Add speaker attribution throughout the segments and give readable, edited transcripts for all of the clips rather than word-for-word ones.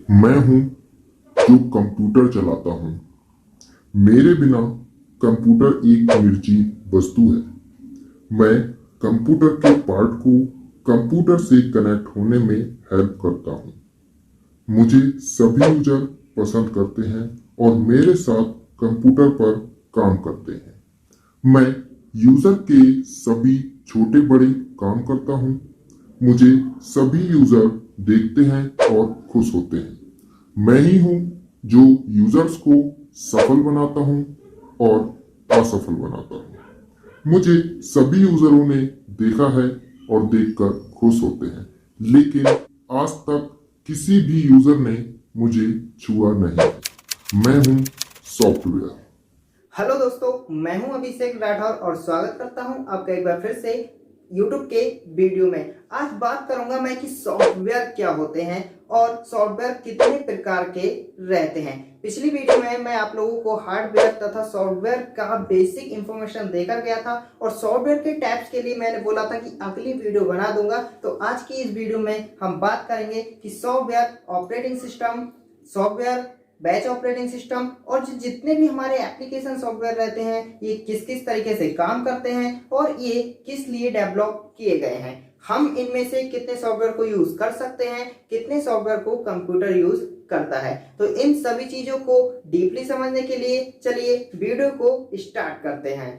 Speaker 1: मैं हूं जो कंप्यूटर चलाता हूं। मेरे बिना कंप्यूटर एक निर्जीव वस्तु है। मैं कंप्यूटर के पार्ट को कंप्यूटर से कनेक्ट होने में हेल्प करता हूं। मुझे सभी यूजर पसंद करते हैं और मेरे साथ कंप्यूटर पर काम करते हैं। मैं यूजर के सभी छोटे बड़े काम करता हूं। मुझे सभी यूजर देखते हैं और खुश होते हैं। मैं ही हूं जो यूजर्स को सफल बनाता हूं और असफल बनाता हूं। मुझे सभी यूजरों ने देखा है और देखकर खुश होते हैं, लेकिन आज तक किसी भी यूजर ने मुझे छुआ नहीं। मैं हूं सॉफ्टवेयर।
Speaker 2: हेलो दोस्तों, मैं हूं अभिषेक राठौर और स्वागत करता हूं आपका एक बार फिर से यूट्यूब के वीडियो में। आज बात करूंगा मैं कि सॉफ्टवेयर क्या होते हैं और सॉफ्टवेयर कितने प्रकार के रहते हैं। पिछली वीडियो में मैं आप लोगों को हार्डवेयर तथा सॉफ्टवेयर का बेसिक इंफॉर्मेशन देकर गया था और सॉफ्टवेयर के टाइप्स के लिए मैंने बोला था कि अगली वीडियो बना दूंगा। तो आज की इस वीडियो में हम बात करेंगे कि software operating system, software batch operating system और जितने भी हमारे एप्लीकेशन सॉफ्टवेयर रहते हैं ये किस किस तरीके से काम करते हैं और ये किस लिए डेवलप किए गए हैं। हम इनमें से कितने सॉफ्टवेयर को यूज कर सकते हैं, कितने सॉफ्टवेयर को कंप्यूटर यूज करता है। तो इन सभी चीजों को डीपली समझने के लिए चलिए वीडियो को स्टार्ट करते हैं।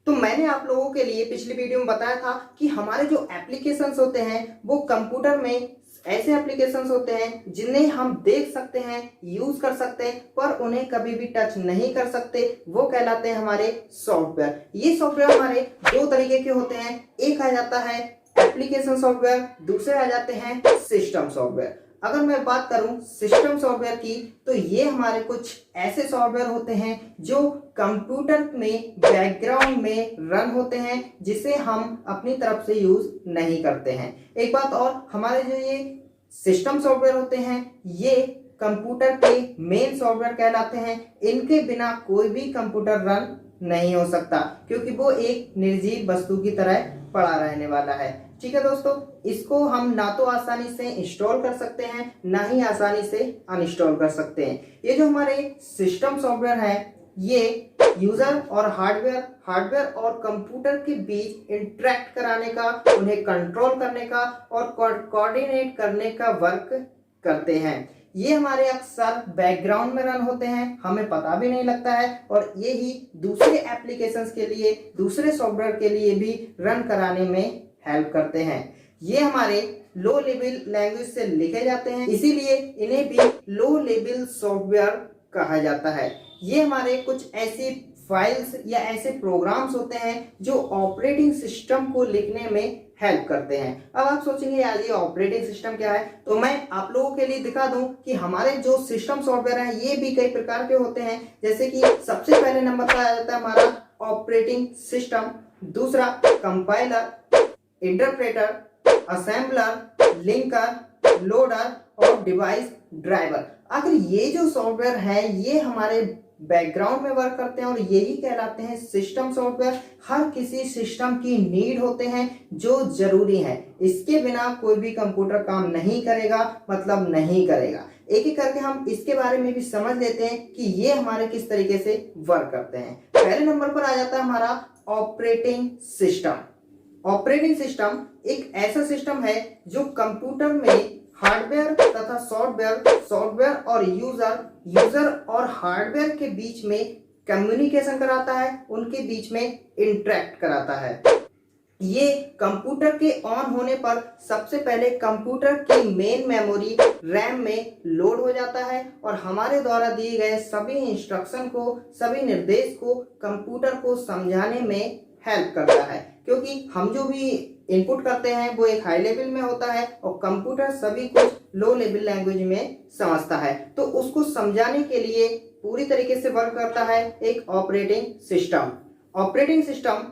Speaker 2: तो मैंने आप लोगों के लिए पिछली वीडियो में बताया था कि हमारे जो एप्लीकेशंस होते हैं वो कंप्यूटर में ऐसे एप्लीकेशंस होते हैं जिन्हें हम देख सकते हैं, यूज कर सकते हैं, पर उन्हें कभी भी टच नहीं कर सकते। वो कहलाते हैं हमारे सॉफ्टवेयर। ये सॉफ्टवेयर हमारे दो तरीके के होते हैं। एक आ जाता है एप्लीकेशन सॉफ्टवेयर, दूसरे आ जाते हैं सिस्टम सॉफ्टवेयर। अगर मैं बात करूं सिस्टम सॉफ्टवेयर की तो ये हमारे कुछ ऐसे सॉफ्टवेयर होते हैं जो कंप्यूटर में बैकग्राउंड में रन होते हैं, जिसे हम अपनी तरफ से यूज नहीं करते हैं। एक बात और, हमारे जो ये सिस्टम सॉफ्टवेयर होते हैं ये कंप्यूटर के मेन सॉफ्टवेयर कहलाते हैं। इनके बिना कोई भी कंप्यूटर रन नहीं हो सकता, क्योंकि वो एक निर्जीव वस्तु की तरह पड़ा रहने वाला है। ठीक है दोस्तों, इसको हम ना तो आसानी से इंस्टॉल कर सकते हैं, ना ही आसानी से अनइंस्टॉल कर सकते हैं। ये जो हमारे सिस्टम सॉफ्टवेयर है ये यूजर और हार्डवेयर और कंप्यूटर के बीच इंटरेक्ट कराने का, उन्हें कंट्रोल करने का और कोऑर्डिनेट करने का वर्क करते हैं। ये हमारे अक्सर बैकग्राउंड में रन होते हैं, हमें पता भी नहीं लगता है, और ये ही दूसरे एप्लीकेशंस के लिए, दूसरे सॉफ्टवेयर के लिए भी रन कराने में हेल्प करते हैं। ये हमारे लो लेवल लैंग्वेज से लिखे जाते हैं, इसीलिए इन्हें भी लो लेवल सॉफ्टवेयर कहा जाता है। ये हमारे कुछ ऐसी फाइल्स या ऐसे प्रोग्राम्स होते हैं जो ऑपरेटिंग सिस्टम को लिखने में हेल्प करते हैं। अब आप सोचेंगे यार ये ऑपरेटिंग सिस्टम क्या है, तो मैं आप लोगों के लिए दिखा दूं कि हमारे जो सिस्टम सॉफ्टवेयर हैं ये भी कई प्रकार के होते हैं। जैसे कि सबसे पहले नंबर पर आ जाता है हमारा ऑपरेटिंग सिस्टम, दूसरा compiler, interpreter, assembler, linker, loader और डिवाइस ड्राइवर। आखिर ये जो सॉफ्टवेयर है ये हमारे बैकग्राउंड में वर्क करते हैं और यही कहलाते हैं सिस्टम सॉफ्टवेयर। हर किसी सिस्टम की नीड होते हैं जो जरूरी है, इसके बिना कोई भी कंप्यूटर काम नहीं करेगा, मतलब नहीं करेगा। एक एक करके हम इसके बारे में भी समझ लेते हैं कि ये हमारे किस तरीके से वर्क करते हैं। पहले नंबर पर आ जाता है हमारा ऑपरेटिंग सिस्टम। ऑपरेटिंग सिस्टम एक ऐसा सिस्टम है जो कंप्यूटर में हार्डवेयर तथा सॉफ्टवेयर और यूजर और हार्डवेयर के बीच में कम्युनिकेशन कराता है, उनके बीच में इंटरेक्ट कराता है। ये कंप्यूटर के ऑन होने पर सबसे पहले कंप्यूटर की मेन मेमोरी रैम में लोड हो जाता है और हमारे द्वारा दिए गए सभी इंस्ट्रक्शन को, सभी निर्देश को कंप्यूटर को समझाने में हेल्प करता है, क्योंकि हम जो भी इनपुट करते हैं वो एक हाई लेवल में होता है और कंप्यूटर सभी कुछ लो लेवल लैंग्वेज में समझता है। तो उसको समझाने के लिए पूरी तरीके से वर्क करता है एक operating system. Operating system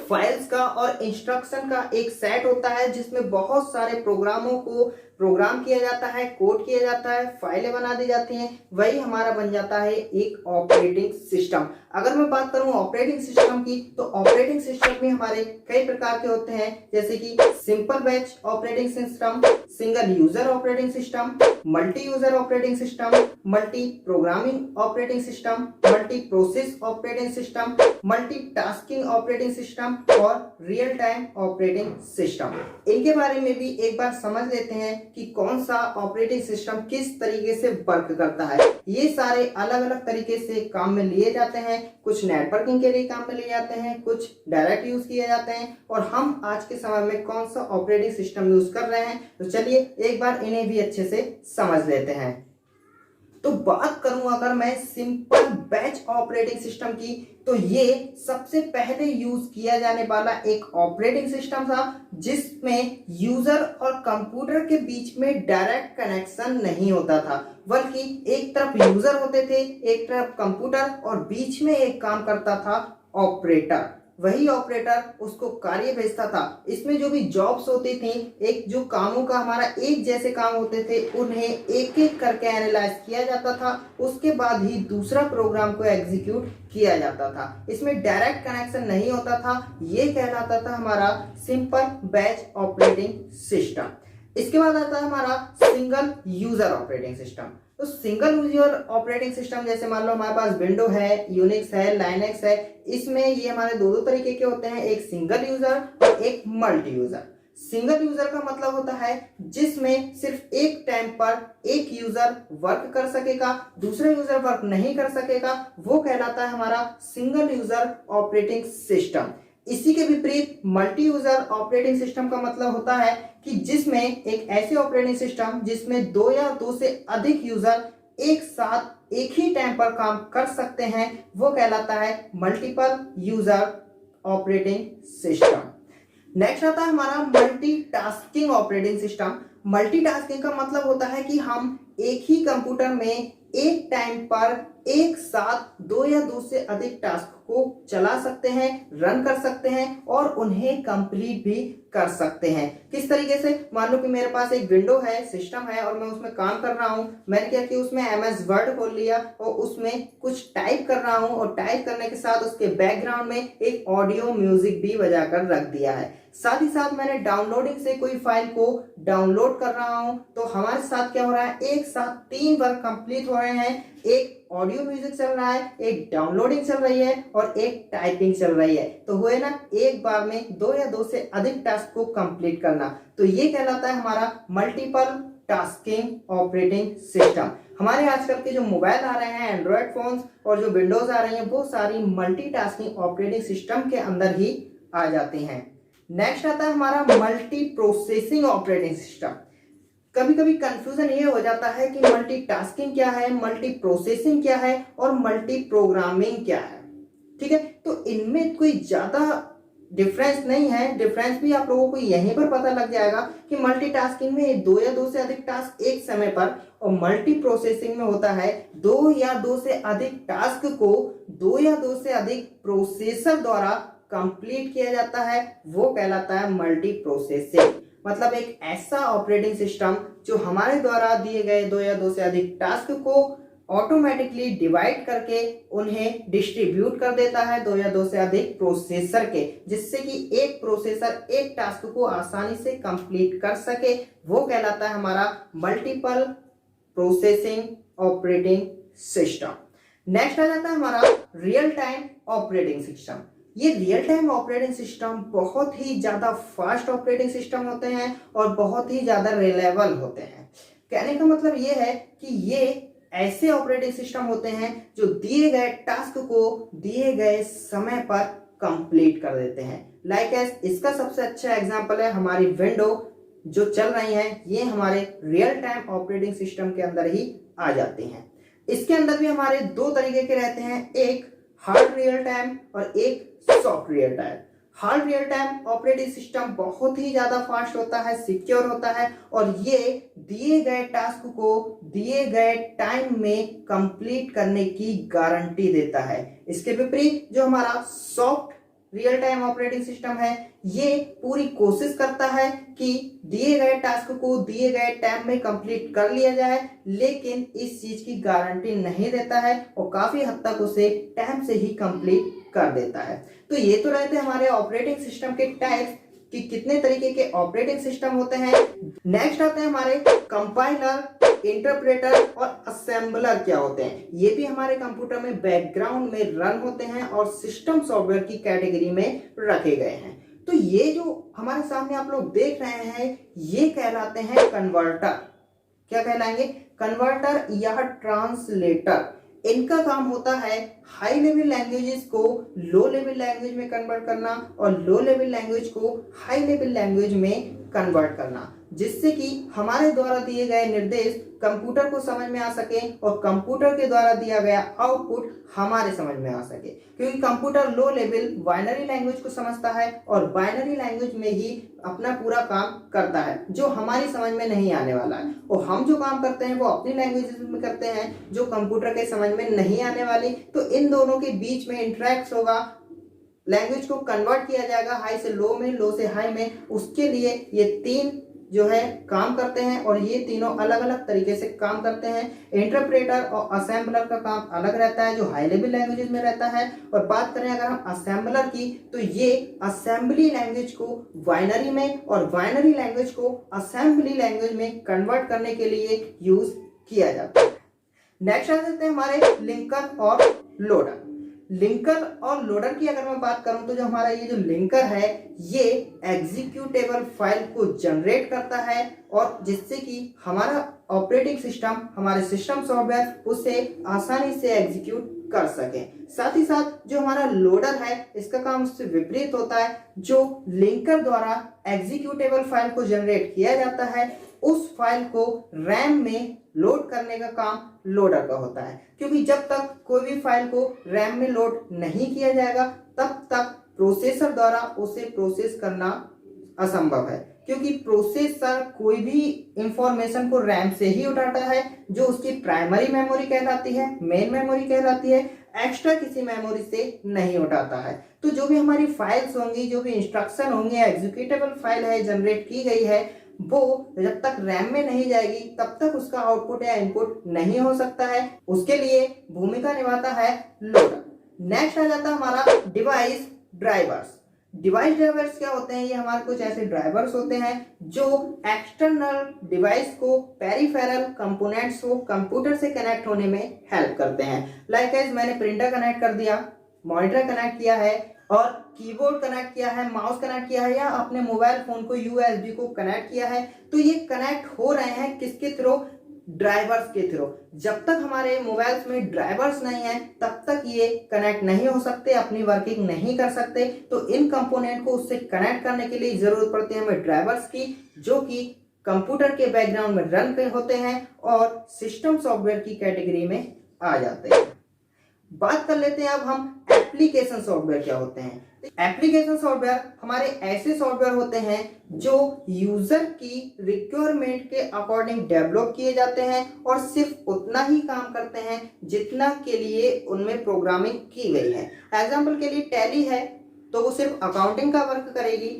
Speaker 2: files का और इंस्ट्रक्शन का एक सेट होता है जिसमें बहुत सारे प्रोग्रामों को प्रोग्राम किया जाता है, कोड किया जाता है, फाइलें बना दी जाती हैं, वही हमारा बन जाता है एक ऑपरेटिंग सिस्टम। अगर मैं बात करूं ऑपरेटिंग सिस्टम की, तो ऑपरेटिंग सिस्टम में हमारे कई प्रकार के होते हैं, जैसे कि simple batch operating system, single user operating system, multi user operating system, multi programming operating system, multi process operating system, multitasking operating system और रियल टाइम ऑपरेटिंग सिस्टम। इनके बारे में भी एक बार समझ लेते हैं कि कौन सा ऑपरेटिंग सिस्टम किस तरीके से वर्क करता है। ये सारे अलग अलग तरीके से काम में लिए जाते हैं, कुछ नेटवर्किंग के लिए काम में लिए जाते हैं, कुछ डायरेक्ट यूज किए जाते हैं, और हम आज के समय में कौन सा ऑपरेटिंग सिस्टम यूज कर रहे हैं, तो चलिए एक बार इन्हें भी अच्छे से समझ लेते हैं। तो बात करूं अगर मैं सिंपल बैच ऑपरेटिंग सिस्टम की, तो ये सबसे पहले यूज किया जाने वाला एक ऑपरेटिंग सिस्टम था, जिसमें यूजर और कंप्यूटर के बीच में डायरेक्ट कनेक्शन नहीं होता था, बल्कि एक तरफ यूजर होते थे, एक तरफ कंप्यूटर, और बीच में एक काम करता था ऑपरेटर। वही ऑपरेटर उसको कार्य भेजता था। इसमें जो भी जॉब्स होती थी, एक जो कामों का हमारा एक जैसे काम होते थे, उन्हें एक एक करके एनालाइज किया जाता था, उसके बाद ही दूसरा प्रोग्राम को एग्जीक्यूट किया जाता था। इसमें डायरेक्ट कनेक्शन नहीं होता था। ये कहलाता था हमारा सिंपल बैच ऑपरेटिंग सिस्टम। इसके बाद आता है हमारा सिंगल यूजर ऑपरेटिंग सिस्टम। तो सिंगल यूजर ऑपरेटिंग सिस्टम, जैसे मान लो हमारे पास विंडो है, यूनिक्स है, लाइनक्स है, इसमें ये हमारे दो तरीके के होते हैं, एक सिंगल यूजर और एक मल्टी यूजर। सिंगल यूजर का मतलब होता है जिसमें सिर्फ एक टाइम पर एक यूजर वर्क कर सकेगा, दूसरा यूजर वर्क नहीं कर सकेगा, वो कहलाता है हमारा सिंगल यूजर ऑपरेटिंग सिस्टम। इसी के विपरीत मल्टी यूजर ऑपरेटिंग सिस्टम का मतलब होता है कि जिसमें एक ऐसे ऑपरेटिंग सिस्टम जिसमें दो या दो से अधिक यूजर एक साथ एक ही टाइम पर काम कर सकते हैं, वो कहलाता है multiple user operating system. Next आता है हमारा मल्टीटास्किंग ऑपरेटिंग सिस्टम। मल्टीटास्किंग का मतलब होता है कि हम एक ही कंप्यूटर में एक टाइम पर एक साथ दो या दो से अधिक टास्क को चला सकते हैं, रन कर सकते हैं और उन्हें कंप्लीट भी कर सकते हैं। किस तरीके से, मान लो कि मेरे पास एक विंडो है, सिस्टम है, और मैं उसमें काम कर रहा हूं। मैंने क्या किया, उसमें MS वर्ड खोल लिया और उसमें कुछ टाइप कर रहा हूं, और टाइप करने के साथ उसके बैकग्राउंड में एक ऑडियो म्यूजिक भी बजा कर रख दिया है। साथ ही साथ मैंने डाउनलोडिंग से कोई फाइल को डाउनलोड कर रहा हूं, तो हमारे साथ क्या हो रहा है, एक साथ 3 वर्क कंप्लीट हो रहे हैं। एक ऑडियो म्यूजिक चल रहा है, एक डाउनलोडिंग चल रही है और एक टाइपिंग चल रही है। तो हुए ना, एक बार में दो या दो से अधिक टास्क को कंप्लीट करना। तो ये कहलाता है हमारा मल्टीपल टास्किंग ऑपरेटिंग सिस्टम। हमारे आजकल के जो मोबाइल आ रहे हैं, एंड्रॉयड फोन्स और जो विंडोज आ रही हैं, वो सारी मल्टीटास्किंग ऑपरेटिंग सिस्टम के अंदर ही आ जाती हैं। नेक्स्ट आता है हमारा मल्टी प्रोसेसिंग ऑपरेटिंग सिस्टम। कभी कभी कंफ्यूजन ये हो जाता है कि मल्टीटास्किंग क्या है, मल्टी प्रोसेसिंग क्या है और मल्टी प्रोग्रामिंग क्या है। ठीक है, तो इनमें कोई ज्यादा डिफरेंस नहीं है। डिफरेंस भी आप लोगों को यहीं पर पता लग जाएगा कि मल्टीटास्किंग में दो या दो से अधिक टास्क एक समय पर, और मल्टी प्रोसेसिंग में होता है दो या दो से अधिक टास्क को दो या दो से अधिक प्रोसेसर द्वारा कंप्लीट किया जाता है, वो कहलाता है मल्टी प्रोसेसिंग। मतलब एक ऐसा ऑपरेटिंग सिस्टम जो हमारे द्वारा दिए गए दो या दो से अधिक टास्क को ऑटोमेटिकली डिवाइड करके उन्हें डिस्ट्रीब्यूट कर देता है दो या दो से अधिक प्रोसेसर के, जिससे कि एक प्रोसेसर एक टास्क को आसानी से कंप्लीट कर सके, वो कहलाता है हमारा multiple processing operating system. Next आ जाता है हमारा रियल टाइम ऑपरेटिंग सिस्टम। ये रियल टाइम ऑपरेटिंग सिस्टम बहुत ही ज्यादा फास्ट ऑपरेटिंग सिस्टम होते हैं और बहुत ही ज्यादा रिलायबल होते हैं। कहने का मतलब ये है कि ये ऐसे ऑपरेटिंग सिस्टम होते हैं जो दिए गए टास्क को दिए गए समय पर कंप्लीट कर देते हैं। लाइक इसका सबसे अच्छा एग्जांपल है हमारी विंडो जो चल रही है, ये हमारे रियल टाइम ऑपरेटिंग सिस्टम के अंदर ही आ जाती हैं। इसके अंदर भी हमारे दो तरीके के रहते हैं, एक हार्ड रियल टाइम और एक soft real time. Hard real time operating system बहुत ही ज्यादा फास्ट होता है, सिक्योर होता है और ये दिए गए टास्क को दिए गए टाइम में कंप्लीट करने की गारंटी देता है। इसके विपरीत जो हमारा soft real time operating system है, ये पूरी कोशिश करता है कि दिए गए टास्क को दिए गए टाइम में कंप्लीट कर लिया जाए, लेकिन इस चीज की गारंटी नहीं देता है और काफी हद तक उसे टाइम से ही कंप्लीट कर देता है। तो ये तो रहते हमारे ऑपरेटिंग सिस्टम के टाइप्स कि कितने तरीके के ऑपरेटिंग सिस्टम होते हैं। नेक्स्ट आते हैं हमारे कंपाइलर, इंटरप्रेटर और असेंबलर क्या होते हैं। ये भी हमारे कंप्यूटर में बैकग्राउंड में रन होते हैं और सिस्टम सॉफ्टवेयर की कैटेगरी में रखे गए हैं। तो ये जो हमारे सामने आप लोग देख रहे हैं ये कहलाते हैं कन्वर्टर। क्या कहलाएंगे? कन्वर्टर या ट्रांसलेटर। इनका काम होता है हाई लेवल लैंग्वेजेस को लो लेवल लैंग्वेज में कन्वर्ट करना और लो लेवल लैंग्वेज को हाई लेवल लैंग्वेज में कन्वर्ट करना, जिससे कि हमारे द्वारा दिए गए निर्देश कंप्यूटर को समझ में आ सके और कंप्यूटर के द्वारा दिया गया आउटपुट हमारे समझ में आ सके। क्योंकि computer low level binary language को समझता है और बाइनरी लैंग्वेज में ही अपना पूरा काम करता है जो हमारी समझ में नहीं आने वाला है, और हम जो काम करते हैं वो अपनी लैंग्वेज में करते हैं जो कंप्यूटर के समझ में नहीं आने वाली। तो इन दोनों के बीच में इंटरेक्ट होगा, लैंग्वेज को कन्वर्ट किया जाएगा हाई से लो में, लो से हाई में। उसके लिए ये तीन जो है काम करते हैं और ये तीनों अलग अलग तरीके से काम करते हैं। इंटरप्रेटर और असेंबलर का काम अलग रहता है जो हाई लेवल लैंग्वेजेस में रहता है। और बात करें अगर हम असेंबलर की तो ये असेंबली लैंग्वेज को बाइनरी में और बाइनरी लैंग्वेज को असेंबली लैंग्वेज में कन्वर्ट करने के लिए यूज किया जाता है। नेक्स्ट आ जाते हैं हमारे लिंकर और लोडर। लिंकर और लोडर की अगर मैं बात करूं तो जो हमारा ये जो लिंकर है ये एग्जीक्यूटेबल फाइल को जनरेट करता है और जिससे कि हमारा ऑपरेटिंग सिस्टम, हमारे सिस्टम सॉफ्टवेयर उसे आसानी से एग्जीक्यूट कर सके। साथ ही साथ जो हमारा लोडर है इसका काम उससे विपरीत होता है। जो लिंकर द्वारा एग्जीक्यूटेबल फाइल को जनरेट किया जाता है उस फाइल को रैम में लोड करने का काम लोडर का होता है, क्योंकि जब तक कोई भी फाइल को रैम में लोड नहीं किया जाएगा तब तक प्रोसेसर द्वारा उसे प्रोसेस करना असंभव है। क्योंकि प्रोसेसर कोई भी इंफॉर्मेशन को रैम से ही उठाता है जो उसकी प्राइमरी मेमोरी कहलाती है, मेन मेमोरी कहलाती है, एक्स्ट्रा किसी मेमोरी से नहीं उठाता है। तो जो भी हमारी फाइल्स होंगी, जो भी इंस्ट्रक्शन होंगे, एग्जीक्यूटेबल फाइल है जनरेट की गई है, वो जब तक रैम में नहीं जाएगी तब तक उसका आउटपुट या इनपुट नहीं हो सकता है। उसके लिए भूमिका निभाता है लोडर। नेक्स्ट आ जाता है हमारा डिवाइस ड्राइवर्स। डिवाइस ड्राइवर्स क्या होते हैं? ये हमारे कुछ ऐसे ड्राइवर्स होते हैं जो एक्सटर्नल डिवाइस को, पेरिफेरल कंपोनेंट्स को कंप्यूटर से कनेक्ट होने में हेल्प करते हैं। लाइक एज मैंने प्रिंटर कनेक्ट कर दिया, मॉनिटर कनेक्ट किया है और कीबोर्ड कनेक्ट किया है, माउस कनेक्ट किया है या अपने मोबाइल फोन को यूएसबी को कनेक्ट किया है। तो ये कनेक्ट हो रहे हैं किसके थ्रू? ड्राइवर्स के थ्रू। जब तक हमारे मोबाइल्स में ड्राइवर्स नहीं है तब तक ये कनेक्ट नहीं हो सकते, अपनी वर्किंग नहीं कर सकते। तो इन कंपोनेंट को उससे कनेक्ट करने के लिए जरूरत पड़ती है हमें ड्राइवर्स की, जो कि कंप्यूटर के बैकग्राउंड में रन होते हैं और सिस्टम सॉफ्टवेयर की कैटेगरी में आ जाते हैं। बात कर लेते हैं अब हम एप्लीकेशन सॉफ्टवेयर क्या होते हैं। एप्लीकेशन सॉफ्टवेयर हमारे ऐसे सॉफ्टवेयर होते हैं जो यूजर की रिक्वायरमेंट के अकॉर्डिंग डेवलप किए जाते हैं और सिर्फ उतना ही काम करते हैं जितना के लिए उनमें प्रोग्रामिंग की गई है। एग्जाम्पल के लिए टैली है तो वो सिर्फ अकाउंटिंग का वर्क करेगी,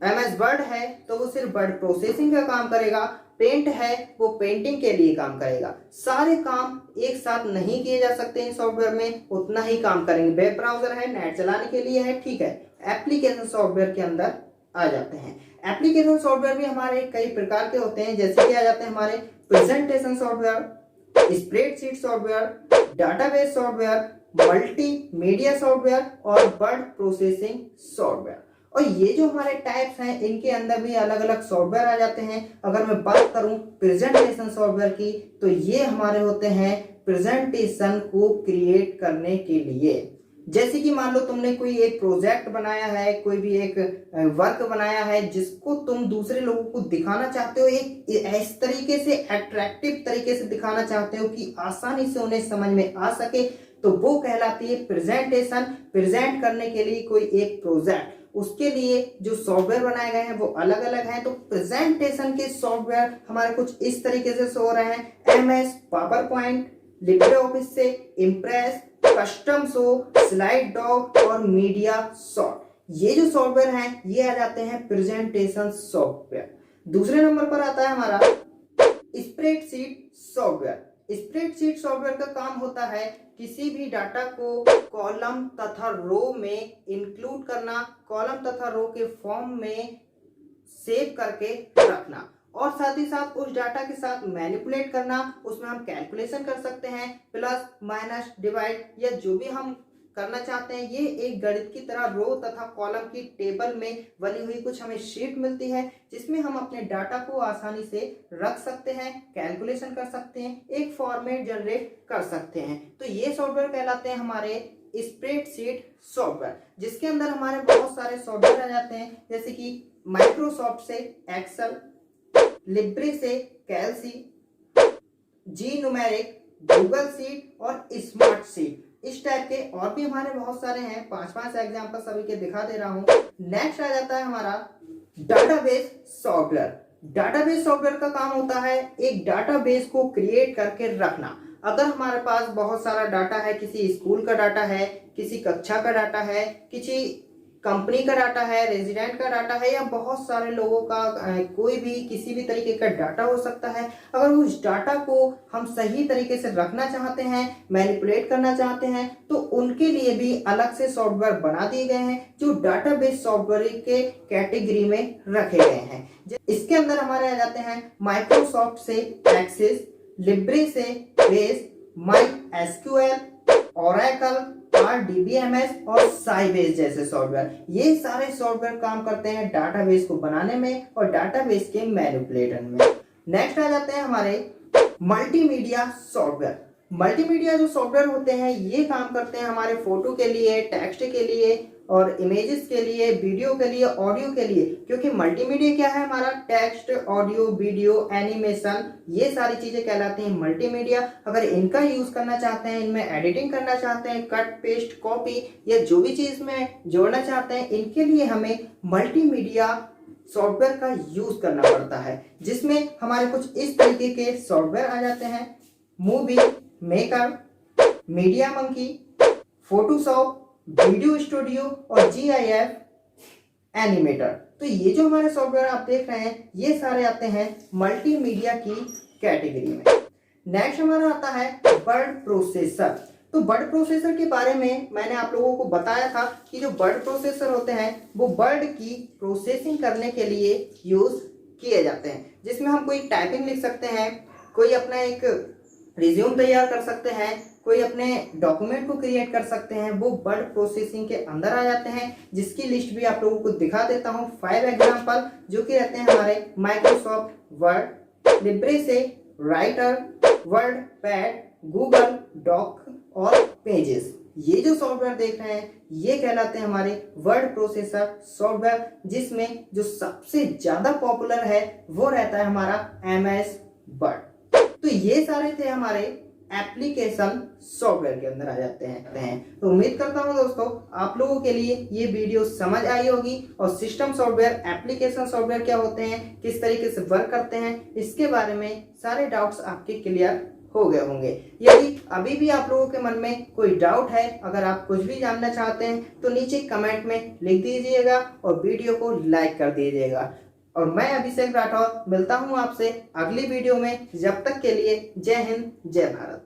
Speaker 2: MS वर्ड है तो वो सिर्फ वर्ड प्रोसेसिंग का काम करेगा, पेंट है वो पेंटिंग के लिए काम करेगा। सारे काम एक साथ नहीं किए जा सकते इन सॉफ्टवेयर में, उतना ही काम करेंगे। वेब ब्राउजर है, नेट चलाने के लिए है, ठीक है। एप्लीकेशन सॉफ्टवेयर के अंदर आ जाते हैं। एप्लीकेशन सॉफ्टवेयर भी हमारे कई प्रकार के होते हैं, जैसे कि आ जाते हैं हमारे presentation software, spreadsheet software, database software, multimedia software और वर्ड प्रोसेसिंग सॉफ्टवेयर। और ये जो हमारे टाइप्स हैं इनके अंदर भी अलग अलग सॉफ्टवेयर आ जाते हैं। अगर मैं बात करूं प्रेजेंटेशन सॉफ्टवेयर की तो ये हमारे होते हैं प्रेजेंटेशन को क्रिएट करने के लिए। जैसे कि मान लो तुमने कोई एक प्रोजेक्ट बनाया है, कोई भी एक वर्क बनाया है जिसको तुम दूसरे लोगों को दिखाना चाहते हो, एक इस तरीके से अट्रैक्टिव तरीके से दिखाना चाहते हो कि आसानी से उन्हें समझ में आ सके, तो वो कहलाती है प्रेजेंटेशन। प्रेजेंट करने के लिए कोई एक प्रोजेक्ट, उसके लिए जो सॉफ्टवेयर बनाए गए हैं वो अलग अलग हैं। तो प्रेजेंटेशन के सॉफ्टवेयर हमारे कुछ इस तरीके से शो हो रहे हैं। MS power point, Libre office से इम्प्रेस, कस्टम शो, स्लाइड डॉग और मीडिया शॉट। ये जो सॉफ्टवेयर हैं ये आ जाते हैं प्रेजेंटेशन सॉफ्टवेयर। दूसरे नंबर पर आता है हमारा स्प्रेडशीट सॉफ्टवेयर। स्प्रेडशीट सॉफ्टवेयर का काम होता है किसी भी डाटा को कॉलम तथा रो में इंक्लूड करना, कॉलम तथा रो के फॉर्म में सेव करके रखना और साथ ही साथ उस डाटा के साथ मैनिपुलेट करना। उसमें हम कैलकुलेशन कर सकते हैं, प्लस माइनस डिवाइड या जो भी हम करना चाहते हैं। ये एक गणित की तरह रो तथा कॉलम की टेबल में बनी हुई कुछ हमें शीट मिलती है जिसमें हम अपने डाटा को आसानी से रख सकते हैं, कैलकुलेशन कर सकते हैं, एक फॉर्मेट जनरेट कर सकते हैं। तो ये सॉफ्टवेयर कहलाते हैं हमारे स्प्रेडशीट सॉफ्टवेयर, जिसके अंदर हमारे बहुत सारे सॉफ्टवेयर आ जाते हैं जैसे कि माइक्रोसॉफ्ट से एक्सेल, लिब्रे से कैल्सी, जी न्यूमेरिक, गूगल शीट और स्मार्ट शीट। इस टाइप के और भी हमारे बहुत सारे हैं, 5-5 एग्जांपल सभी के दिखा दे रहा हूं। नेक्स्ट आ जाता है हमारा डाटाबेस सॉफ्टवेयर। डाटाबेस सॉफ्टवेयर का काम होता है एक डाटाबेस को क्रिएट करके रखना। अगर हमारे पास बहुत सारा डाटा है, किसी स्कूल का डाटा है, किसी कक्षा का डाटा है, किसी कंपनी का डाटा है, रेजिडेंट का डाटा है या बहुत सारे लोगों का कोई भी किसी भी तरीके का डाटा हो सकता है। अगर उस डाटा को हम सही तरीके से रखना चाहते हैं, मैनिपुलेट करना चाहते हैं, तो उनके लिए भी अलग से सॉफ्टवेयर बना दिए गए हैं जो डाटाबेस सॉफ्टवेयर के कैटेगरी में रखे गए हैं। इसके अंदर हमारे आ जाते हैं माइक्रोसॉफ्ट से एक्सेस, लिब्रे से base, my SQL, Oracle, RDBMS और साइबेस जैसे सॉफ्टवेयर। ये सारे सॉफ्टवेयर काम करते हैं डाटाबेस को बनाने में और डाटाबेस के मैनिपुलेशन में। नेक्स्ट आ जाते हैं हमारे मल्टीमीडिया सॉफ्टवेयर। मल्टीमीडिया जो सॉफ्टवेयर होते हैं ये काम करते हैं हमारे फोटो के लिए, टेक्स्ट के लिए और इमेजेस के लिए, वीडियो के लिए, ऑडियो के लिए। क्योंकि मल्टीमीडिया क्या है हमारा, टेक्स्ट, ऑडियो, वीडियो, एनिमेशन, ये सारी चीजें कहलाती हैं मल्टीमीडिया। अगर इनका यूज करना चाहते हैं, इनमें एडिटिंग करना चाहते हैं, कट पेस्ट कॉपी या जो भी चीज में जोड़ना चाहते हैं, इनके लिए हमें मल्टीमीडिया सॉफ्टवेयर का यूज करना पड़ता है, जिसमें हमारे कुछ इस तरीके के सॉफ्टवेयर आ जाते हैं: movie maker, media monkey, Photoshop, video studio और GIF एनिमेटर। तो ये जो हमारे सॉफ्टवेयर आप देख रहे हैं ये सारे आते हैं मल्टीमीडिया की कैटेगरी में। नेक्स्ट हमारा आता है वर्ड प्रोसेसर। तो वर्ड प्रोसेसर के बारे में मैंने आप लोगों को बताया था कि जो वर्ड प्रोसेसर होते हैं वो वर्ड की प्रोसेसिंग करने के लिए यूज किए जाते हैं, जिसमें हम कोई टाइपिंग लिख सकते हैं, कोई अपना एक रिज्यूम तैयार कर सकते हैं, कोई अपने डॉक्यूमेंट को क्रिएट कर सकते हैं। वो वर्ड प्रोसेसिंग के अंदर आ जाते हैं, जिसकी लिस्ट भी आप लोगों को दिखा देता हूं 5 एग्जांपल, जो कि रहते हैं हमारे माइक्रोसॉफ्ट वर्ड, लिब्रे से Writer, WordPad, Google doc और पेजेस। ये जो सॉफ्टवेयर देख रहे हैं ये कहलाते हैं हमारे वर्ड प्रोसेसर सॉफ्टवेयर, जिसमें जो सबसे ज्यादा पॉपुलर है वो रहता है हमारा MS वर्ड। तो ये सारे थे हमारे एप्लीकेशन सॉफ्टवेयर के अंदर आ जाते हैं। तो उम्मीद करता हूं दोस्तों आप लोगों के लिए ये वीडियो समझ आई होगी और सिस्टम सॉफ्टवेयर, एप्लीकेशन सॉफ्टवेयर क्या होते हैं, किस तरीके से वर्क करते हैं, इसके बारे में सारे डाउट्स आपके क्लियर हो गए होंगे। यदि अभी भी आप लोगों के मन में कोई डाउट है, अगर आप कुछ भी जानना चाहते हैं तो नीचे कमेंट में लिख दीजिएगा और वीडियो को लाइक कर दीजिएगा। और मैं अभिषेक राठौर मिलता हूं आपसे अगली वीडियो में। जब तक के लिए जय हिंद, जय भारत।